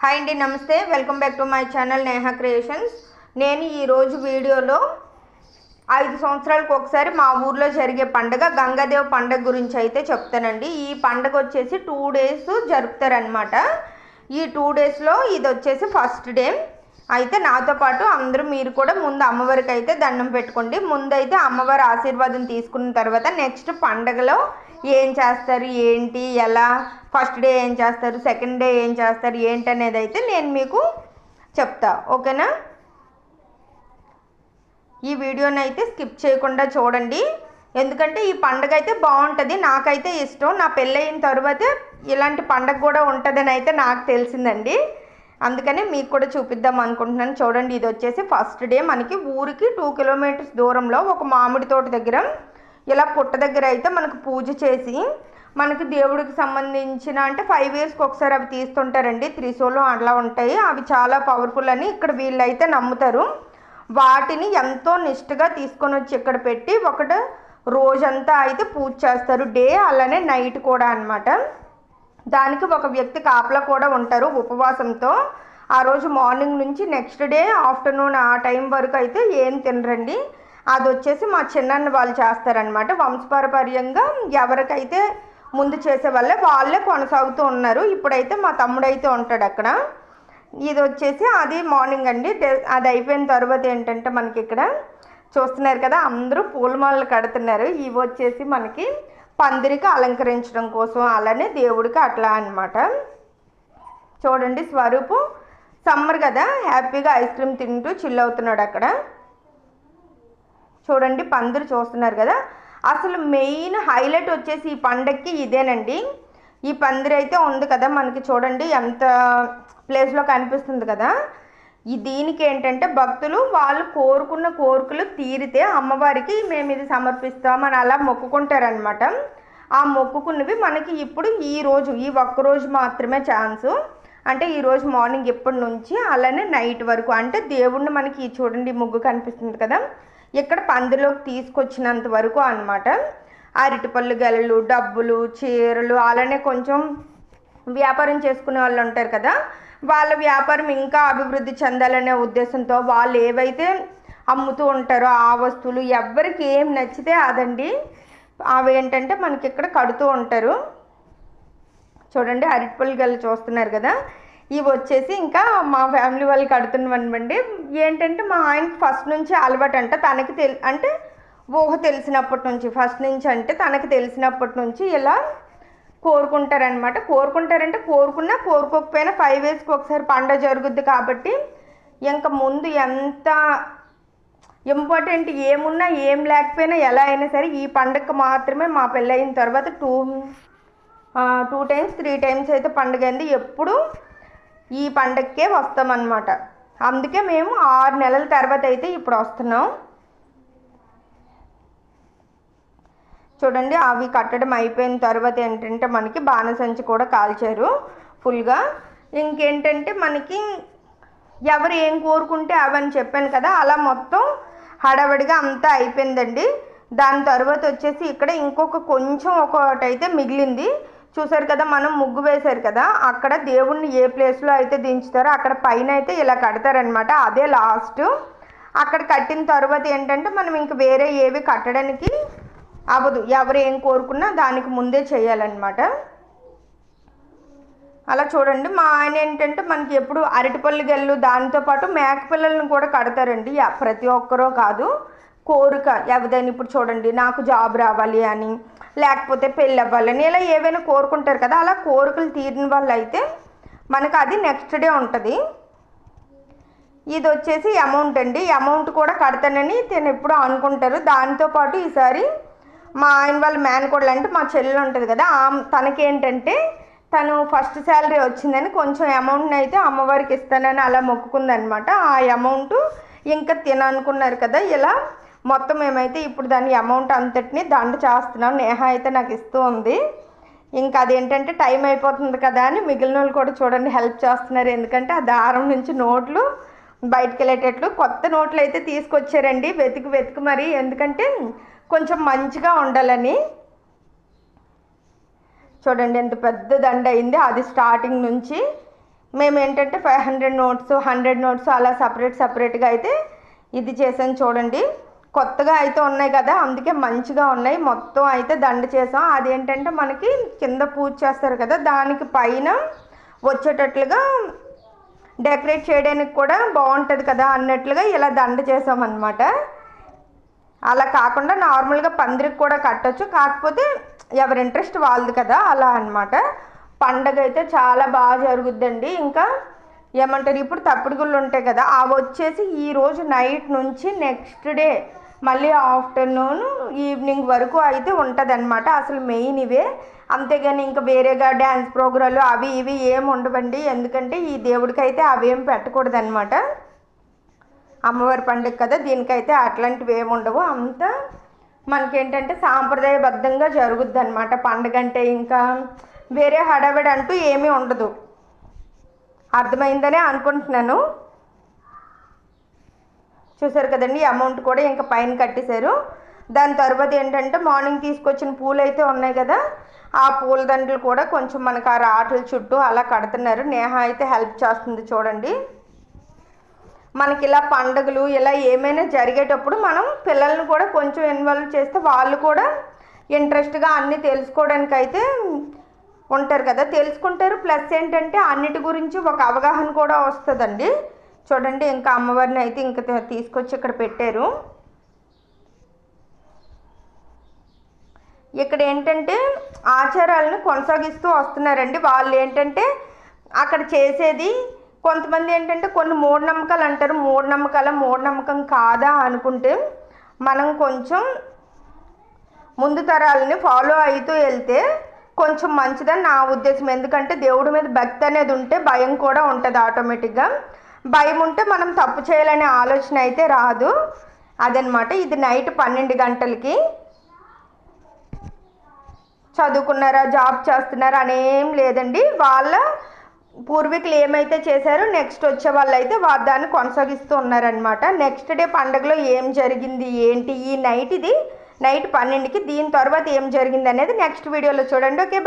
Hi అండి, నమస్తే. Welcome back to my channel Neha creations. నేను ఈరోజు వీడియోలో 5 సంవత్సరాలకు ఒకసారి మా ఊర్లో జరిగే పండుగ గంగాదేవ్ పండుగ గురించి అయితే చెప్తానండి. ఈ పండుగ వచ్చేసి 2 days జరుపుతారనమాట. ఈ 2 daysలో ఇది వచ్చేసి ఫస్ట్ డే. అయితే నాతో పాటు అందరూ మీరు కూడా ముందు అమ్మవారికి అయితే దండం పెట్టుకోండి. ముందైతే అమ్మవారి ఆశీర్వాదం తీసుకున్న తర్వాత నెక్స్ట్ పండుగలో ఏం చేస్తారు, ఏంటి, ఎలా, ఫస్ట్ డే ఏం చేస్తారు, సెకండ్ డే ఏం చేస్తారు, ఏంటి అనేది అయితే నేను మీకు చెప్తా. ఓకేనా? ఈ వీడియోని అయితే స్కిప్ చేయకుండా చూడండి, ఎందుకంటే ఈ పండుగ అయితే బాగుంటుంది. నాకైతే ఇష్టం. నా పెళ్ళయిన తర్వాతే ఇలాంటి పండుగ కూడా ఉంటుందని అయితే నాకు తెలిసిందండి. అందుకని మీకు కూడా చూపిద్దాం అనుకుంటున్నాను. చూడండి, ఇది వచ్చేసి ఫస్ట్ డే. మనకి ఊరికి 2 kilometers దూరంలో ఒక మామిడి తోట దగ్గర ఇలా పుట్ట దగ్గర అయితే మనకు పూజ చేసి మనకి దేవుడికి సంబంధించిన అంటే 5 yearsకి ఒకసారి అవి తీస్తుంటారండి. త్రిశూలం అట్లా ఉంటాయి. అవి చాలా పవర్ఫుల్ అని ఇక్కడ వీళ్ళైతే నమ్ముతారు. వాటిని ఎంతో నిష్ఠగా తీసుకొని వచ్చి ఇక్కడ పెట్టి ఒకటి రోజంతా అయితే పూజ చేస్తారు. డే అలానే నైట్ కూడా అన్నమాట. దానికి ఒక వ్యక్తి కాపలా కూడా ఉంటారు ఉపవాసంతో. ఆ రోజు మార్నింగ్ నుంచి నెక్స్ట్ డే ఆఫ్టర్నూన్ ఆ టైం వరకు అయితే ఏం తినరండి. అది వచ్చేసి మా చిన్నన్న వాళ్ళు చేస్తారనమాట. వంశపారపర్యంగా ఎవరికైతే ముందు చేసే వాళ్ళే కొనసాగుతూ ఉన్నారు. ఇప్పుడైతే మా తమ్ముడైతే ఉంటాడు అక్కడ. ఇది వచ్చేసి అది మార్నింగ్ అండి. అది అయిపోయిన తర్వాత ఏంటంటే మనకి ఇక్కడ చూస్తున్నారు కదా, అందరూ పూలమాలలు కడుతున్నారు. ఇవి వచ్చేసి మనకి పందిరికి అలంకరించడం కోసం, అలానే దేవుడికి అట్లా అనమాట. చూడండి, స్వరూపు సమ్మర్ కదా, హ్యాపీగా ఐస్ క్రీమ్ తింటూ చిల్ అవుతున్నాడు అక్కడ. చూడండి, పందిరి చూస్తున్నారు కదా. అసలు మెయిన్ హైలైట్ వచ్చేసి ఈ పండగకి ఇదేనండి. ఈ పందిరి అయితే ఉంది కదా మనకి, చూడండి ఎంత ప్లేస్లో కనిపిస్తుంది కదా. దీనికి ఏంటంటే భక్తులు వాళ్ళు కోరుకున్న కోరికలు తీరితే అమ్మవారికి మేము ఇది సమర్పిస్తామని అలా మొక్కుకుంటారనమాట. ఆ మొక్కుకున్నవి మనకి ఇప్పుడు ఈ ఒక్కరోజు మాత్రమే ఛాన్సు. అంటే ఈరోజు మార్నింగ్ ఇప్పటి నుంచి అలానే నైట్ వరకు, అంటే దేవుణ్ణి మనకి చూడండి ముగ్గు కనిపిస్తుంది కదా, ఇక్కడ పందిలోకి తీసుకొచ్చినంత వరకు అనమాట. అరటిపళ్ళు గెలలు, డబ్బులు, చీరలు, అలానే కొంచెం వ్యాపారం చేసుకునే వాళ్ళు ఉంటారు కదా, వాళ్ళ వ్యాపారం ఇంకా అభివృద్ధి చెందాలనే ఉద్దేశంతో వాళ్ళు ఏవైతే అమ్ముతూ ఉంటారో ఆ వస్తువులు ఎవరికి ఏం నచ్చితే అదండి, అవి ఏంటంటే మనకి ఇక్కడ కడుతూ ఉంటారు. చూడండి, అరటిపళ్ళు గెలలు చూస్తున్నారు కదా. ఇవి వచ్చేసి ఇంకా మా ఫ్యామిలీ వాళ్ళు కడుతున్నవండి. ఏంటంటే మా ఆయనకి ఫస్ట్ నుంచి అలవాటు అంట. తనకి అంటే ఊహ తెలిసినప్పటి నుంచి, ఫస్ట్ నుంచి అంటే తనకి తెలిసినప్పటి నుంచి ఇలా కోరుకుంటారనమాట. కోరుకుంటారంటే కోరుకున్నా కోరుకోకపోయినా 5 yearsకి ఒకసారి పండుగ జరుగుద్ది కాబట్టి ఇంకా ముందు ఎంత ఇంపార్టెంట్ ఏమున్నా ఏం లేకపోయినా ఎలా అయినా సరే ఈ పండుగకు మాత్రమే మా పెళ్ళయిన తర్వాత 2 times 3 times అయితే పండుగ అయింది. ఎప్పుడు ఈ పండగకే వస్తామన్నమాట. అందుకే మేము 6 నెలల తర్వాత అయితే ఇప్పుడు వస్తున్నాం. చూడండి, అవి కట్టడం అయిపోయిన తర్వాత ఏంటంటే మనకి బాణసంచి కూడా కాల్చారు ఫుల్గా. ఇంకేంటంటే మనకి ఎవరు ఏం కోరుకుంటే అవని చెప్పాను కదా, అలా మొత్తం హడావడిగా అంతా అయిపోయిందండి. దాని తర్వాత వచ్చేసి ఇక్కడ కొంచెం ఒకటైతే మిగిలింది. చూసారు కదా, మనం ముగ్గు వేశారు కదా, అక్కడ దేవుణ్ణి ఏ ప్లేస్లో అయితే దించుతారో అక్కడ పైన అయితే ఇలా కడతారనమాట. అదే లాస్ట్. అక్కడ కట్టిన తర్వాత ఏంటంటే మనం ఇంక వేరే ఏవి కట్టడానికి అవ్వదు. ఎవరు ఏం కోరుకున్నా దానికి ముందే చేయాలన్నమాట. అలా చూడండి, మా ఆయన ఏంటంటే మనకి ఎప్పుడు అరటిపళ్ళు గెల్లు దాంతోపాటు మేకపిల్లలను కూడా కడతారండి. ప్రతి ఒక్కరూ కాదు, కోరిక ఎవరైనా. ఇప్పుడు చూడండి, నాకు జాబ్ రావాలి అని, లేకపోతే పెళ్ళి అవ్వాలని, ఇలా ఏవైనా కోరుకుంటారు కదా. అలా కోరికలు తీరిన వాళ్ళు అయితే మనకు అది నెక్స్ట్ డే ఉంటుంది. ఇది వచ్చేసి అమౌంట్ అండి. అమౌంట్ కూడా కడతానని తను ఎప్పుడూ అనుకుంటారు. దాంతోపాటు ఈసారి మా ఆయన వాళ్ళ మేనకోడలు అంటే మా చెల్లెలు ఉంటుంది కదా, తనకేంటంటే తను ఫస్ట్ శాలరీ వచ్చిందని కొంచెం అమౌంట్ని అయితే అమ్మవారికి ఇస్తానని అలా మొక్కుకుందనమాట. ఆ అమౌంట్ ఇంకా తిననుకున్నారు కదా, ఇలా మొత్తం మేమైతే ఇప్పుడు దాని అమౌంట్ అంతటిని దండ చేస్తున్నాం. నేహ అయితే నాకు ఇస్తూ ఉంది. ఇంకా అదేంటంటే టైం అయిపోతుంది కదా అని మిగిలిన వాళ్ళు కూడా చూడండి హెల్ప్ చేస్తున్నారు. ఎందుకంటే ఆ దారం నుంచి నోట్లు బయటకు వెళ్ళేటట్లు కొత్త నోట్లు అయితే తీసుకొచ్చారండి, వెతికి మరి, ఎందుకంటే కొంచెం మంచిగా ఉండాలని. చూడండి ఎంత పెద్ద దండ అయింది. అది స్టార్టింగ్ నుంచి మేము ఏంటంటే 500 నోట్స్ 100 నోట్స్ అలా సపరేట్గా అయితే ఇది చేసాను చూడండి. కొత్తగా అయితే ఉన్నాయి కదా, అందుకే మంచిగా ఉన్నాయి. మొత్తం అయితే దండ చేసాం. అదేంటంటే మనకి కింద పూజ చేస్తారు కదా, దానికి పైన వచ్చేటట్లుగా డెకరేట్ చేయడానికి కూడా బాగుంటుంది కదా అన్నట్లుగా ఇలా దండ చేసామన్నమాట. అలా కాకుండా నార్మల్గా పందిరికి కూడా కట్టచ్చు, కాకపోతే ఎవరి ఇంట్రెస్ట్ వాళ్ళది కదా, అలా అన్నమాట. పండగ అయితే చాలా బాగా జరుగుద్దండి. ఇంకా ఏమంటారు, ఇప్పుడు తప్పుడు గుళ్ళు ఉంటాయి కదా, అవి వచ్చేసి ఈరోజు నైట్ నుంచి నెక్స్ట్ డే మళ్ళీ ఆఫ్టర్నూన్ ఈవినింగ్ వరకు అయితే ఉంటుంది అనమాట. అసలు మెయిన్ ఇవే, అంతేగాని ఇంకా వేరేగా డ్యాన్స్ ప్రోగ్రాలు అవి ఇవి ఏమి ఉండవండి. ఎందుకంటే ఈ దేవుడికి అయితే అవేం పెట్టకూడదు అనమాట. అమ్మవారి పండుగ కదా, దీనికైతే అట్లాంటివి ఏమి ఉండవు. అంతా మనకేంటంటే సాంప్రదాయబద్ధంగా జరుగుద్ది అనమాట పండుగ అంటే. ఇంకా వేరే హడావిడి అంటూ ఏమీ ఉండదు. అర్థమైందనే అనుకుంటున్నాను. చూసారు కదండి, అమౌంట్ కూడా ఇంకా పైన కట్టేశారు. దాని తర్వాత ఏంటంటే మార్నింగ్ తీసుకొచ్చిన పూలు అయితే ఉన్నాయి కదా, ఆ పూల దండలు కూడా కొంచెం మనకు ఆ రాట్ల చుట్టూ అలా కడుతున్నారు. నేహ అయితే హెల్ప్ చేస్తుంది చూడండి. మనకి ఇలా పండుగలు ఇలా ఏమైనా జరిగేటప్పుడు మనం పిల్లల్ని కూడా కొంచెం ఇన్వాల్వ్ చేస్తే వాళ్ళు కూడా ఇంట్రెస్ట్గా అన్నీ తెలుసుకోవడానికి అయితే ఉంటారు కదా, తెలుసుకుంటారు. ప్లస్ ఏంటంటే అన్నిటి గురించి ఒక అవగాహన కూడా వస్తుందండి. చూడండి, ఇంకా అమ్మవారిని అయితే ఇంకా తీసుకొచ్చి ఇక్కడ పెట్టారు. ఇక్కడ ఏంటంటే ఆచారాలను కొనసాగిస్తూ వస్తున్నారండి. వాళ్ళు ఏంటంటే అక్కడ చేసేది కొంతమంది ఏంటంటే కొన్ని మూఢనమ్మకాలు అంటారు. మూఢనమ్మకం కాదా అనుకుంటే మనం కొంచెం ముందు తరాలని ఫాలో అవుతూ వెళ్తే కొంచెం మంచిదని నా ఉద్దేశం. ఎందుకంటే దేవుడి మీద భక్తి అనేది ఉంటే భయం కూడా ఉంటుంది ఆటోమేటిక్గా. భయం ఉంటే మనం తప్పు చేయాలనే ఆలోచన అయితే రాదు. అదనమాట. ఇది నైట్ 12 గంటలకి. చదువుకున్నారా, జాబ్ చేస్తున్నారా అనేం లేదండి. వాళ్ళ పూర్వీకులు ఏమైతే చేశారో నెక్స్ట్ వచ్చే వాళ్ళు అయితే దాన్ని కొనసాగిస్తూ ఉన్నారనమాట. నెక్స్ట్ డే పండుగలో ఏం జరిగింది ఏంటి, ఈ నైట్ ఇది నైట్ 12కి, దీని తర్వాత ఏం జరిగింది అనేది నెక్స్ట్ వీడియోలో చూడండి. ఓకే.